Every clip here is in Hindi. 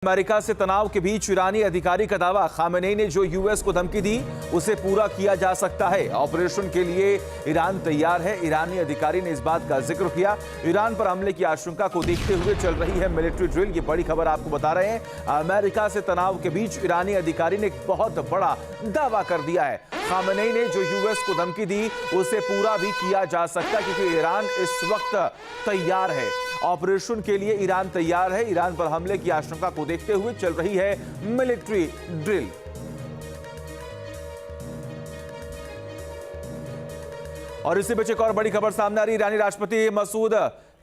अमेरिका से तनाव के बीच ईरानी अधिकारी का दावा, खामेनेई ने जो यूएस को धमकी दी उसे पूरा किया जा सकता है। ऑपरेशन के लिए ईरान तैयार है। ईरानी अधिकारी ने इस बात का जिक्र किया। ईरान पर हमले की आशंका को देखते हुए चल रही है मिलिट्री ड्रिल। ये बड़ी खबर आपको बता रहे हैं। अमेरिका से तनाव के बीच ईरानी अधिकारी ने एक बहुत बड़ा दावा कर दिया है। खामेनेई ने जो यूएस को धमकी दी उसे पूरा भी किया जा सकता है, क्योंकि ईरान इस वक्त तैयार है। ऑपरेशन के लिए ईरान तैयार है। ईरान पर हमले की आशंका को देखते हुए चल रही है मिलिट्री ड्रिल। और इसी बीच एक और बड़ी खबर सामने आ रही है। ईरानी राष्ट्रपति मसूद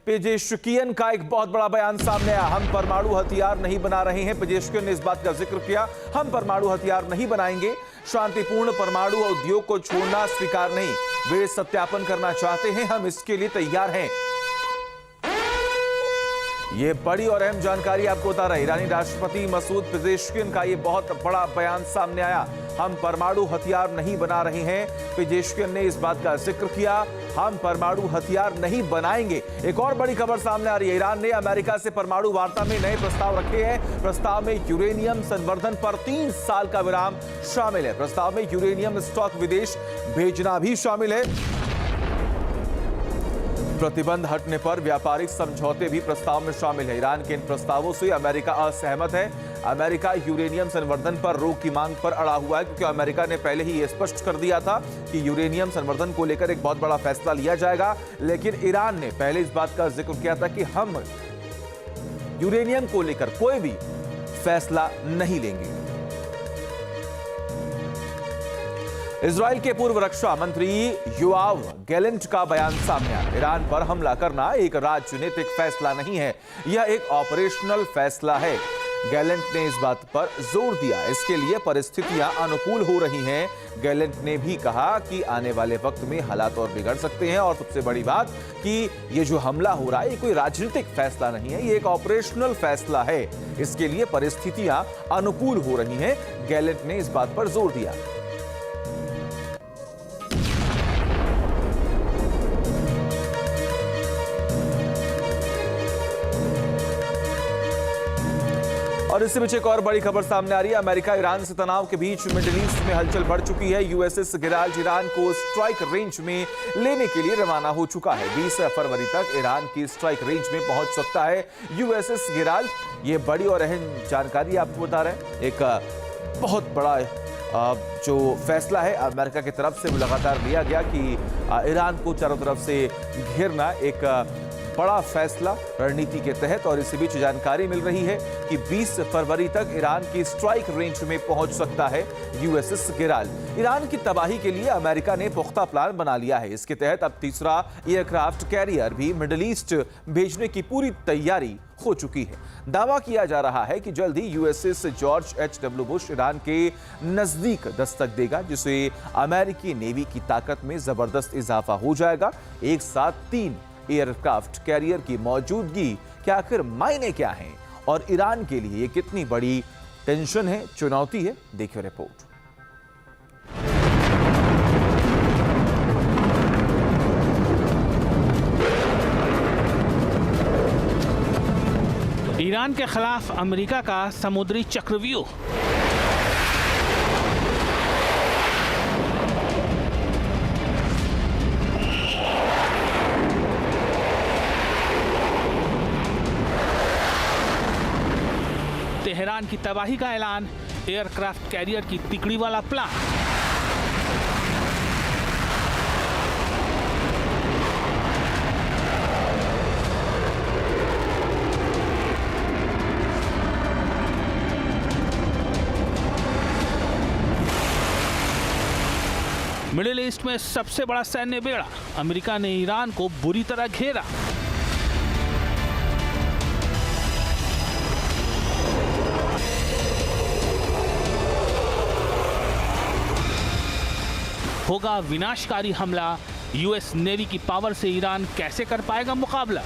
पेजेश्कियन का एक बहुत बड़ा बयान सामने आया। हम परमाणु हथियार नहीं बना रहे हैं। पेजेश्कियन ने इस बात का जिक्र किया, हम परमाणु हथियार नहीं बनाएंगे। शांतिपूर्ण परमाणु उद्योग को छोड़ना स्वीकार नहीं। वे सत्यापन करना चाहते हैं, हम इसके लिए तैयार हैं। ये बड़ी और अहम जानकारी आपको बता रहा है। ईरानी राष्ट्रपति मसूद पेजेश्कियन का ये बहुत बड़ा बयान सामने आया। हम परमाणु हथियार नहीं बना रहे हैं। पेजेश्कियन ने इस बात का जिक्र किया, हम परमाणु हथियार नहीं बनाएंगे। एक और बड़ी खबर सामने आ रही है। ईरान ने अमेरिका से परमाणु वार्ता में नए प्रस्ताव रखे हैं। प्रस्ताव में यूरेनियम संवर्धन पर 3 साल का विराम शामिल है। प्रस्ताव में यूरेनियम स्टॉक विदेश भेजना भी शामिल है। प्रतिबंध हटने पर व्यापारिक समझौते भी प्रस्ताव में शामिल है। ईरान के इन प्रस्तावों से अमेरिका असहमत है। अमेरिका यूरेनियम संवर्धन पर रोक की मांग पर अड़ा हुआ है, क्योंकि अमेरिका ने पहले ही यह स्पष्ट कर दिया था कि यूरेनियम संवर्धन को लेकर एक बहुत बड़ा फैसला लिया जाएगा। लेकिन ईरान ने पहले इस बात का जिक्र किया था कि हम यूरेनियम को लेकर कोई भी फैसला नहीं लेंगे। इजराइल के पूर्व रक्षा मंत्री योआव गैलेंट का बयान सामने आया। ईरान पर हमला करना एक राजनीतिक फैसला नहीं है, यह एक ऑपरेशनल फैसला है। गैलेंट ने इस बात पर जोर दिया, इसके लिए परिस्थितियां अनुकूल हो रही हैं। गैलेंट ने भी कहा कि आने वाले वक्त में हालात और बिगड़ सकते हैं, और सबसे बड़ी बात कि ये जो हमला हो रहा है ये कोई राजनीतिक फैसला नहीं है, ये एक ऑपरेशनल फैसला है। इसके लिए परिस्थितियां अनुकूल हो रही हैं। गैलेंट ने इस बात पर जोर दिया। और इससे बीच एक और बड़ी खबर सामने आ रही है। अमेरिका ईरान से तनाव के बीच मिडिल ईस्ट में हलचल बढ़ चुकी है। यूएसएस गिराल्ड ईरान को स्ट्राइक रेंज में लेने के लिए रवाना हो चुका है। 20 फरवरी तक ईरान की स्ट्राइक रेंज में पहुंच सकता है यूएसएस गिराल्ड। ये बड़ी और अहम जानकारी आपको बता रहे हैं। एक बहुत बड़ा जो फैसला है अमेरिका की तरफ से वो लगातार लिया गया कि ईरान को चारों तरफ से घेरना, एक बड़ा फैसला रणनीति के तहत। और इसी बीच जानकारी मिल रही है कि 20 फरवरी तक ईरान की स्ट्राइक रेंज में पहुंच सकता है यूएसएस गिराल्ड। ईरान की तबाही के लिए अमेरिका ने पुख्ता प्लान बना लिया है। इसके तहत अब तीसरा एयरक्राफ्ट कैरियर भी मिडिल ईस्ट भेजने की पूरी तैयारी हो चुकी है। दावा किया जा रहा है कि जल्द ही USS George H.W. Bush Iran के नजदीक दस्तक देगा, जिससे अमेरिकी नेवी की ताकत में जबरदस्त इजाफा हो जाएगा। एक साथ 3 एयरक्राफ्ट कैरियर की मौजूदगी के आखिर मायने क्या हैं और ईरान के लिए ये कितनी बड़ी टेंशन है, चुनौती है, देखिए रिपोर्ट। ईरान के खिलाफ अमेरिका का समुद्री चक्रव्यूह। तेहरान की तबाही का ऐलान, एयरक्राफ्ट कैरियर की तिकड़ी वाला प्लान। मिडिल ईस्ट में सबसे बड़ा सैन्य बेड़ा, अमेरिका ने ईरान को बुरी तरह घेरा। होगा विनाशकारी हमला, यूएस नेवी की पावर से ईरान कैसे कर पाएगा मुकाबला।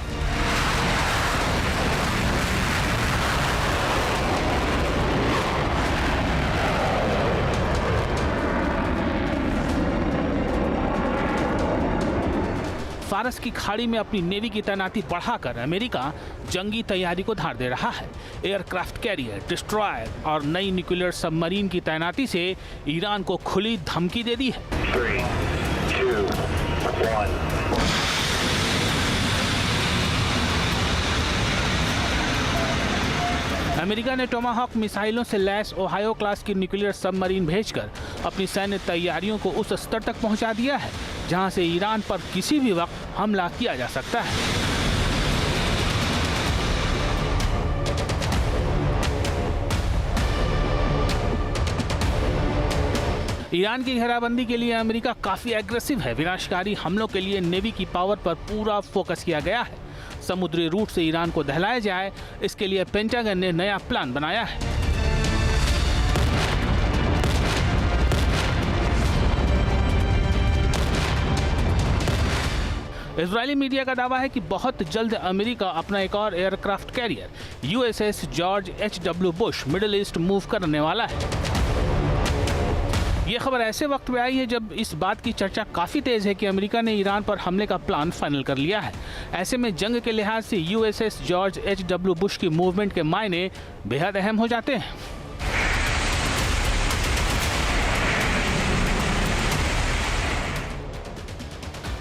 फारस की खाड़ी में अपनी नेवी की तैनाती बढ़ाकर अमेरिका जंगी तैयारी को धार दे रहा है। एयरक्राफ्ट कैरियर, डिस्ट्रॉयर और नई न्यूक्लियर सबमरीन की तैनाती से ईरान को खुली धमकी दे दी है। 3, 2, 1। अमेरिका ने टोमाहॉक मिसाइलों से लैस ओहायो क्लास की न्यूक्लियर सबमरीन भेजकर अपनी सैन्य तैयारियों को उस स्तर तक पहुंचा दिया है जहां से ईरान पर किसी भी वक्त हमला किया जा सकता है। ईरान की घेराबंदी के लिए अमेरिका काफी एग्रेसिव है। विनाशकारी हमलों के लिए नेवी की पावर पर पूरा फोकस किया गया है। समुद्री रूट से ईरान को दहलाया जाए, इसके लिए पेंटागन ने नया प्लान बनाया है। इजरायली मीडिया का दावा है कि बहुत जल्द अमेरिका अपना एक और aircraft carrier USS George H.W. Bush middle east move करने वाला है। यह खबर ऐसे वक्त में आई है जब इस बात की चर्चा काफी तेज है कि अमेरिका ने ईरान पर हमले का प्लान फाइनल कर लिया है। ऐसे में जंग के लिहाज से USS जॉर्ज H.W. बुश की मूवमेंट के मायने बेहद अहम हो जाते हैं।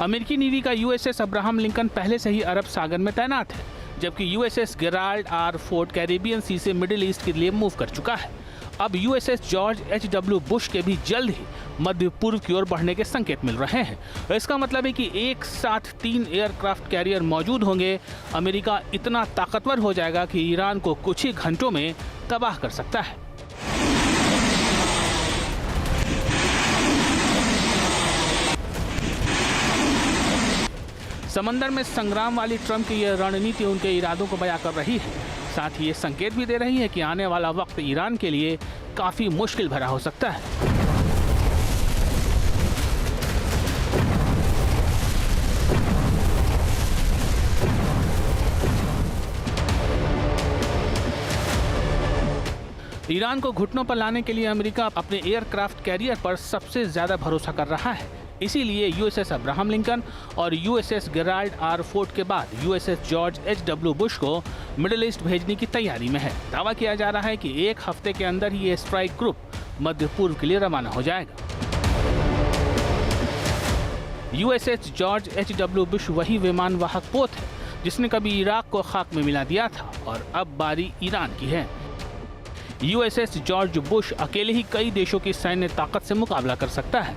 अमेरिकी नेवी का USS अब्राहम लिंकन पहले से ही अरब सागर में तैनात है, जबकि USS Gerald R. Ford Caribbean sea से मिडिल ईस्ट के लिए मूव कर चुका है। अब USS जॉर्ज H.W. बुश के भी जल्द ही मध्य पूर्व की ओर बढ़ने के संकेत मिल रहे हैं। इसका मतलब है कि एक साथ 3 एयरक्राफ्ट कैरियर मौजूद होंगे। अमेरिका इतना ताकतवर हो जाएगा कि ईरान को कुछ ही घंटों में तबाह कर सकता है। समंदर में संग्राम वाली ट्रंप की यह रणनीति उनके इरादों को बयां कर रही है। साथ ही ये संकेत भी दे रही है कि आने वाला वक्त ईरान के लिए काफी मुश्किल भरा हो सकता है। ईरान को घुटनों पर लाने के लिए अमेरिका अपने एयरक्राफ्ट कैरियर पर सबसे ज्यादा भरोसा कर रहा है। इसीलिए USS अब्राहम लिंकन और USS गेराल्ड R. फोर्ट के बाद USS जॉर्ज H.W. बुश को मिडिल ईस्ट भेजने की तैयारी में है। दावा किया जा रहा है कि एक हफ्ते के अंदर ही ये स्ट्राइक ग्रुप मध्य पूर्व के लिए रवाना हो जाएगा। USS George H.W. बुश वही विमान वाहक पोत है जिसने कभी इराक को खाक में मिला दिया था और अब बारी ईरान की है। USS जॉर्ज बुश अकेले ही कई देशों की सैन्य ताकत से मुकाबला कर सकता है।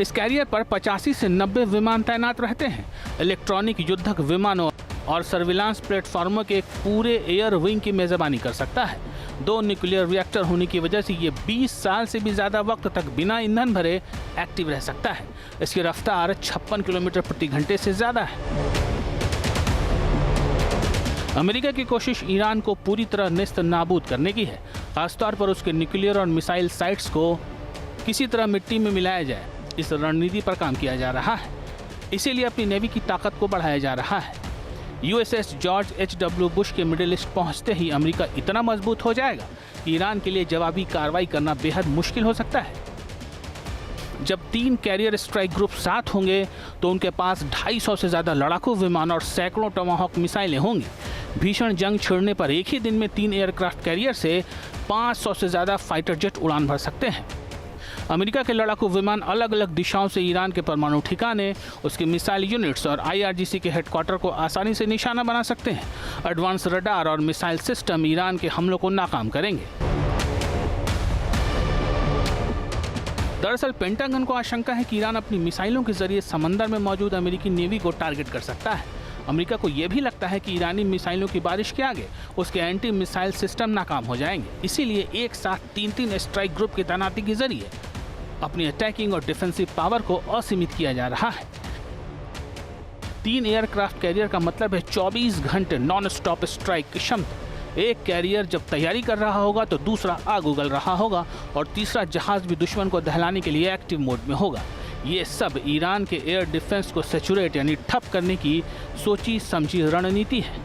इस कैरियर पर 85 से 90 विमान तैनात रहते हैं। इलेक्ट्रॉनिक युद्धक विमानों और सर्विलांस प्लेटफॉर्मों के एक पूरे एयर विंग की मेजबानी कर सकता है। 2 न्यूक्लियर रिएक्टर होने की वजह से ये 20 साल से भी ज्यादा वक्त तक बिना ईंधन भरे एक्टिव रह सकता है। इसकी रफ्तार 56 किलोमीटर प्रति घंटे से ज्यादा है। अमेरिका की कोशिश ईरान को पूरी तरह नेस्त नाबूद करने की है, खासतौर पर उसके न्यूक्लियर और मिसाइल साइट्स को किसी तरह मिट्टी में मिलाया जाए। इस रणनीति पर काम किया जा रहा है, इसीलिए अपनी नेवी की ताकत को बढ़ाया जा रहा है। USS George H.W. बुश के मिडिल ईस्ट पहुंचते ही अमेरिका इतना मजबूत हो जाएगा कि ईरान के लिए जवाबी कार्रवाई करना बेहद मुश्किल हो सकता है। जब 3 कैरियर स्ट्राइक ग्रुप साथ होंगे तो उनके पास 250 से ज्यादा लड़ाकू विमान और सैकड़ों टोमाहॉक मिसाइलें होंगी। भीषण जंग छिड़ने पर एक ही दिन में 3 एयरक्राफ्ट कैरियर से 500 से ज्यादा फाइटर जेट उड़ान भर सकते हैं। अमेरिका के लड़ाकू विमान अलग अलग दिशाओं से ईरान के परमाणु ठिकाने, उसके मिसाइल यूनिट्स और IRGC के हेडक्वार्टर को आसानी से निशाना बना सकते हैं। एडवांस रडार और मिसाइल सिस्टम ईरान के हमलों को नाकाम करेंगे। दरअसल पेंटागन को आशंका है कि ईरान अपनी मिसाइलों के जरिए समंदर में मौजूद अमेरिकी नेवी को टारगेट कर सकता है। अमेरिका को यह भी लगता है कि ईरानी मिसाइलों की बारिश के आगे उसके एंटी मिसाइल सिस्टम नाकाम हो जाएंगे। इसीलिए एक साथ 3-3 स्ट्राइक ग्रुप की तैनाती के जरिए अपनी अटैकिंग और डिफेंसिव पावर को असीमित किया जा रहा है। 3 एयरक्राफ्ट कैरियर का मतलब है 24 घंटे नॉन स्टॉप स्ट्राइक की क्षमता। एक कैरियर जब तैयारी कर रहा होगा तो दूसरा आग उगल रहा होगा और तीसरा जहाज भी दुश्मन को दहलाने के लिए एक्टिव मोड में होगा। ये सब ईरान के एयर डिफेंस को सैचुरेट यानी ठप करने की सोची समझी रणनीति है।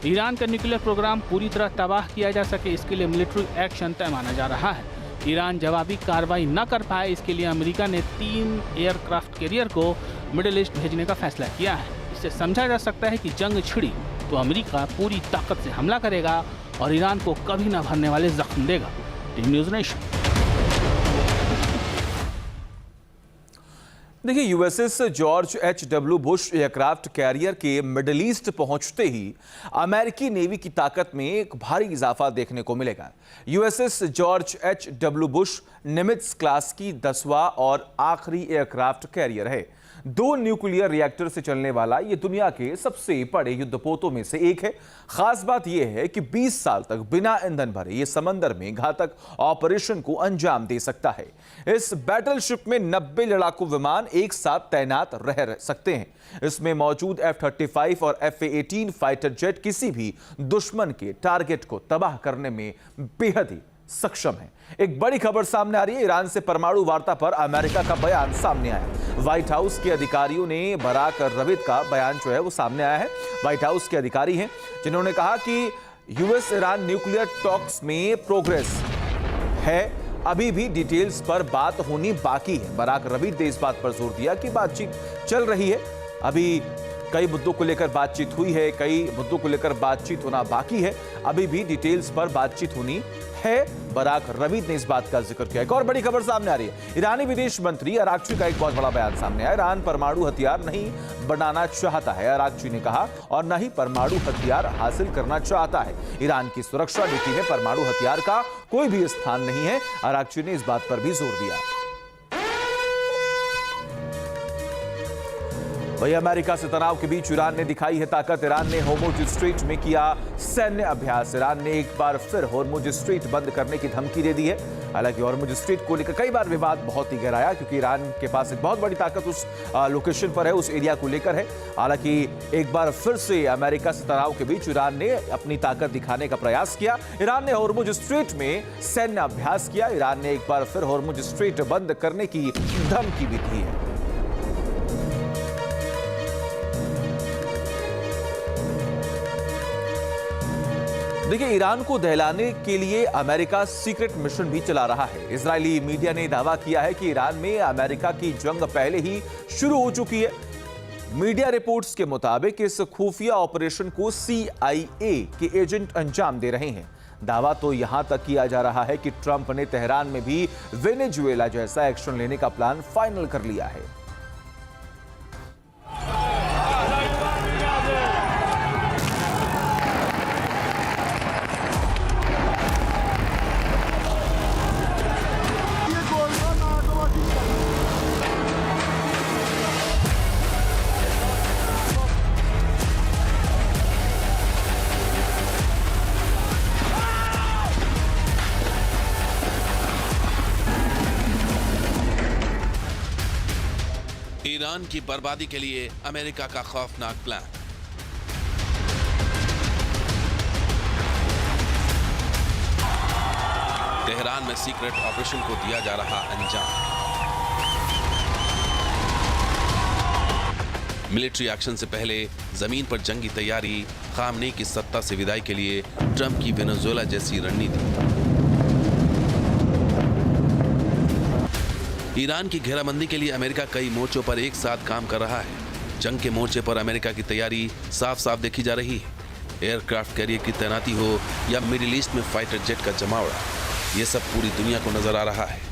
ईरान का न्यूक्लियर प्रोग्राम पूरी तरह तबाह किया जा सके, इसके लिए मिलिट्री एक्शन तय माना जा रहा है। ईरान जवाबी कार्रवाई न कर पाए, इसके लिए अमेरिका ने 3 एयरक्राफ्ट कैरियर को मिडिल ईस्ट भेजने का फैसला किया है। इससे समझा जा सकता है कि जंग छिड़ी तो अमेरिका पूरी ताकत से हमला करेगा और ईरान को कभी न भरने वाले जख्म देगा। Team News Nation. देखिए, USS George H W. Bush aircraft carrier के मिडिल ईस्ट पहुंचते ही अमेरिकी नेवी की ताकत में एक भारी इजाफा देखने को मिलेगा। USS George H W. Bush Nimitz class की 10वां और आखिरी एयरक्राफ्ट कैरियर है। 2 न्यूक्लियर रिएक्टर से चलने वाला ये दुनिया के सबसे बड़े युद्धपोतों में से एक है। खास बात यह है कि 20 साल तक बिना ईंधन भरे ये समंदर में घातक ऑपरेशन को अंजाम दे सकता है। इस बैटलशिप में 90 लड़ाकू विमान एक साथ तैनात रह सकते हैं। इसमें मौजूद F-35 और F-18 फाइटर जेट किसी भी दुश्मन के टारगेट को तबाह करने में बेहद ही सक्षम है। एक बड़ी खबर सामने आ रही है। ईरान से परमाणु वार्ता पर अमेरिका का बयान सामने आया। व्हाइट हाउस के अधिकारियों ने बराक रवीद का बयान जो है वो सामने आया है। व्हाइट हाउस के अधिकारी हैं जिन्होंने कहा कि यूएस ईरान न्यूक्लियर टॉक्स में प्रोग्रेस है, अभी भी डिटेल्स पर बात होनी बाकी है। बराक रवीद ने इस बात पर जोर दिया कि बातचीत चल रही है, अभी कई मुद्दों को लेकर बातचीत हुई है, कई मुद्दों को लेकर बातचीत होना बाकी है, अभी भी डिटेल्स पर बातचीत होनी है। बराक रवीद ने इस बात का जिक्र किया। एक और बड़ी खबर सामने आ रही है। ईरानी विदेश मंत्री अरागची का एक बहुत बड़ा बयान सामने आया। ईरान परमाणु हथियार नहीं बनाना चाहता है, अरागची ने कहा, और न ही परमाणु हथियार हासिल करना चाहता है। ईरान की सुरक्षा नीति में परमाणु हथियार का कोई भी स्थान नहीं है। अरागची ने इस बात पर भी जोर दिया। वही अमेरिका से तनाव के बीच ईरान ने दिखाई है ताकत। ईरान ने होर्मुज स्ट्रेट में किया सैन्य अभ्यास। ईरान ने एक बार फिर होर्मुज स्ट्रेट बंद करने की धमकी दे दी है। हालांकि होर्मुज स्ट्रेट को लेकर कई बार विवाद बहुत ही गहराया, क्योंकि ईरान के पास एक बहुत बड़ी ताकत उस लोकेशन पर है, उस एरिया को लेकर है। हालांकि एक बार फिर से अमेरिका से तनाव के बीच ईरान ने अपनी ताकत दिखाने का प्रयास किया। ईरान ने होर्मुज स्ट्रेट में सैन्य अभ्यास किया। ईरान ने एक बार फिर होर्मुज स्ट्रेट बंद करने की धमकी भी दी है। देखिए, ईरान को दहलाने के लिए अमेरिका सीक्रेट मिशन भी चला रहा है। इजरायली मीडिया ने दावा किया है कि ईरान में अमेरिका की जंग पहले ही शुरू हो चुकी है। मीडिया रिपोर्ट्स के मुताबिक इस खुफिया ऑपरेशन को CIA के एजेंट अंजाम दे रहे हैं। दावा तो यहां तक किया जा रहा है कि ट्रंप ने तेहरान में भी वेनेजुएला जैसा एक्शन लेने का प्लान फाइनल कर लिया है। ईरान की बर्बादी के लिए अमेरिका का खौफनाक प्लान। तेहरान में सीक्रेट ऑपरेशन को दिया जा रहा अंजाम। मिलिट्री एक्शन से पहले जमीन पर जंगी तैयारी, खामनेई की सत्ता से विदाई के लिए ट्रंप की वेनेजुएला जैसी रणनीति। ईरान की घेराबंदी के लिए अमेरिका कई मोर्चों पर एक साथ काम कर रहा है। जंग के मोर्चे पर अमेरिका की तैयारी साफ साफ देखी जा रही है। एयरक्राफ्ट कैरियर की तैनाती हो या मिडिल ईस्ट में फाइटर जेट का जमावड़ा, ये सब पूरी दुनिया को नजर आ रहा है।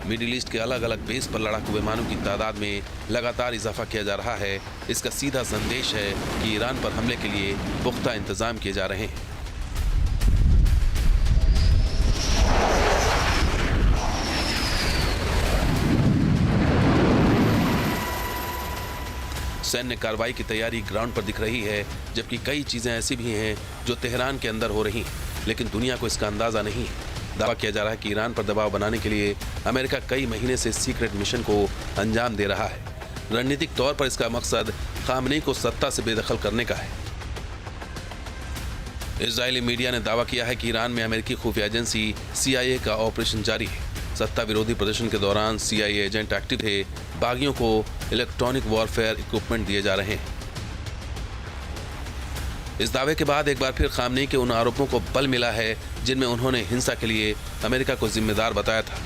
मिडिल ईस्ट के अलग अलग बेस पर लड़ाकू विमानों की तादाद में लगातार इजाफा किया जा रहा है। इसका सीधा संदेश है कि ईरान पर हमले के लिए पुख्ता इंतजाम किए जा रहे हैं। सैन्य कार्रवाई की तैयारी ग्राउंड पर दिख रही है, जबकि कई चीजें ऐसी भी हैं जो तेहरान के अंदर हो रही हैं, लेकिन दुनिया को इसका अंदाजा नहीं है। दावा किया जा रहा है कि ईरान पर दबाव बनाने के लिए अमेरिका कई महीने से सीक्रेट मिशन को अंजाम दे रहा है। रणनीतिक तौर पर इसका मकसद खामनेई को सत्ता से बेदखल करने का है। इजरायली मीडिया ने दावा किया है कि ईरान में अमेरिकी खुफिया एजेंसी CIA का ऑपरेशन जारी है। सत्ता विरोधी प्रदर्शन के दौरान CIA एजेंट एक्टिव थे। बागियों को इलेक्ट्रॉनिक वॉरफेयर इक्विपमेंट दिए जा रहे हैं। इस दावे के बाद एक बार फिर खामनेई के उन आरोपों को बल मिला है जिनमें उन्होंने हिंसा के लिए अमेरिका को जिम्मेदार बताया था।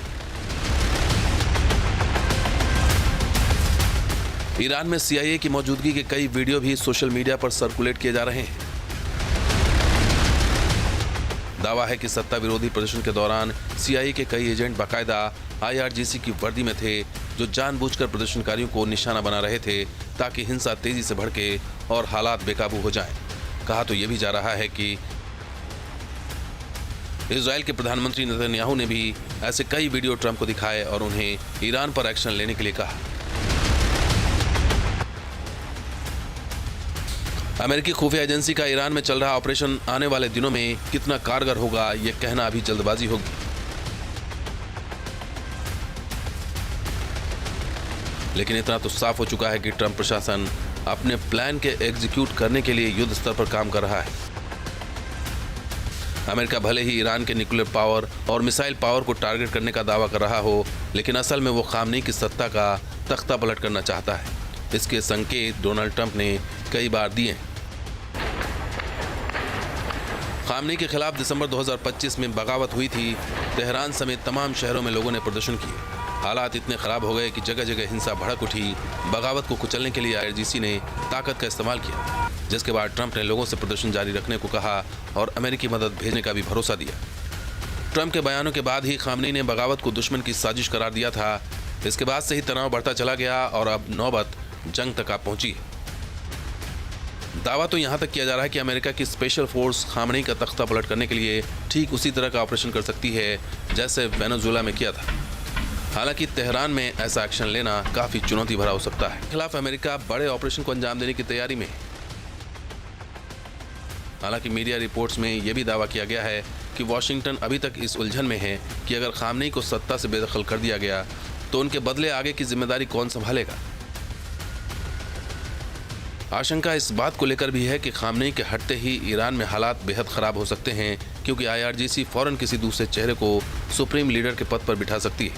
ईरान में CIA की मौजूदगी के कई वीडियो भी सोशल मीडिया पर सर्कुलेट किए जा रहे हैं। दावा है कि सत्ता विरोधी प्रदर्शन के दौरान CIA के कई एजेंट बाकायदा IRGC की वर्दी में थे, जो जानबूझकर प्रदर्शनकारियों को निशाना बना रहे थे ताकि हिंसा तेजी से भड़के और हालात बेकाबू हो जाएं। कहा तो यह भी जा रहा है कि इजराइल के प्रधानमंत्री नेतन्याहू ने भी ऐसे कई वीडियो ट्रंप को दिखाए और उन्हें ईरान पर एक्शन लेने के लिए कहा। अमेरिकी खुफिया एजेंसी का ईरान में चल रहा ऑपरेशन आने वाले दिनों में कितना कारगर होगा, यह कहना अभी जल्दबाजी होगी। लेकिन इतना तो साफ हो चुका है कि ट्रंप प्रशासन अपने प्लान के एग्जीक्यूट करने के लिए युद्ध स्तर पर काम कर रहा है। अमेरिका भले ही ईरान के न्यूक्लियर पावर और मिसाइल पावर को टारगेट करने का दावा कर रहा हो, लेकिन असल में वो खामनेई की सत्ता का तख्ता पलट करना चाहता है। इसके संकेत डोनाल्ड ट्रंप ने कई बार दिए हैं। खामनेई के खिलाफ दिसंबर 2025 में बगावत हुई थी। तेहरान समेत तमाम शहरों में लोगों ने प्रदर्शन किए। हालात इतने खराब हो गए कि जगह जगह हिंसा भड़क उठी। बगावत को कुचलने के लिए IRGC ने ताकत का इस्तेमाल किया, जिसके बाद ट्रंप ने लोगों से प्रदर्शन जारी रखने को कहा और अमेरिकी मदद भेजने का भी भरोसा दिया। ट्रंप के बयानों के बाद ही खामनेई ने बगावत को दुश्मन की साजिश करार दिया था। इसके बाद से ही तनाव बढ़ता चला गया और अब नौबत जंग तक आ पहुंची है। दावा तो यहां तक किया जा रहा है कि अमेरिका की स्पेशल फोर्स खामनेई का तख्ता पलट करने के लिए ठीक उसी तरह का ऑपरेशन कर सकती है जैसे वेनेजुएला में किया था। हालांकि तेहरान में ऐसा एक्शन लेना काफी चुनौती भरा हो सकता है। खिलाफ अमेरिका बड़े ऑपरेशन को अंजाम देने की तैयारी में है। हालांकि मीडिया रिपोर्ट्स में यह भी दावा किया गया है कि वॉशिंगटन अभी तक इस उलझन में है कि अगर खामनेई को सत्ता से बेदखल कर दिया गया तो उनके बदले आगे की जिम्मेदारी कौन संभालेगा। आशंका इस बात को लेकर भी है कि खामनेई के हटते ही ईरान में हालात बेहद खराब हो सकते हैं, क्योंकि IRGC फौरन किसी दूसरे चेहरे को सुप्रीम लीडर के पद पर बिठा सकती है,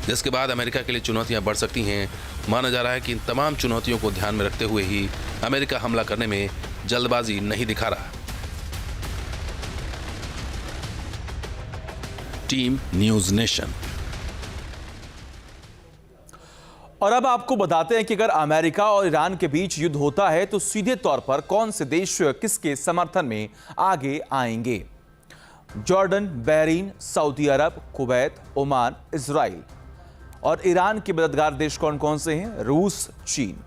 जिसके बाद अमेरिका के लिए चुनौतियां बढ़ सकती हैं। माना जा रहा है कि इन तमाम चुनौतियों को ध्यान में रखते हुए ही अमेरिका हमला करने में जल्दबाजी नहीं दिखा रहा। Team News nation. और अब आपको बताते हैं कि अगर अमेरिका और ईरान के बीच युद्ध होता है तो सीधे तौर पर कौन से देश किसके समर्थन में आगे आएंगे। जॉर्डन, बहरीन, सऊदी अरब, कुवैत, ओमान, इजराइल। और ईरान के मददगार देश कौन कौन से हैं? रूस, चीन।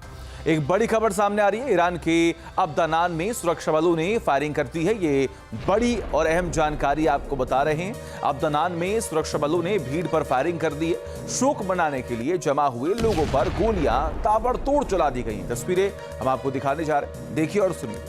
एक बड़ी खबर सामने आ रही है। ईरान के अब्दानान में सुरक्षा बलों ने फायरिंग कर दी है। ये बड़ी और अहम जानकारी आपको बता रहे हैं। अब्दानान में सुरक्षा बलों ने भीड़ पर फायरिंग कर दी है। शोक मनाने के लिए जमा हुए लोगों पर गोलियां ताबड़तोड़ चला दी गई। तस्वीरें हम आपको दिखाने जा रहे हैं, देखिए और सुनिए।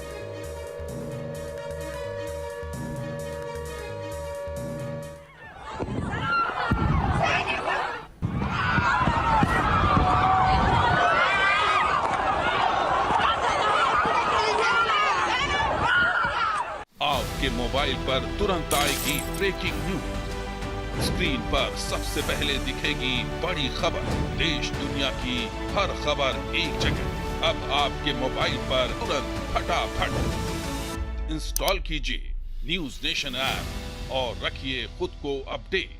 आपके मोबाइल पर तुरंत आएगी ब्रेकिंग न्यूज। स्क्रीन पर सबसे पहले दिखेगी बड़ी खबर। देश दुनिया की हर खबर एक जगह। अब आपके मोबाइल पर तुरंत फटाफट इंस्टॉल कीजिए न्यूज़ नेशन ऐप और रखिए खुद को अपडेट।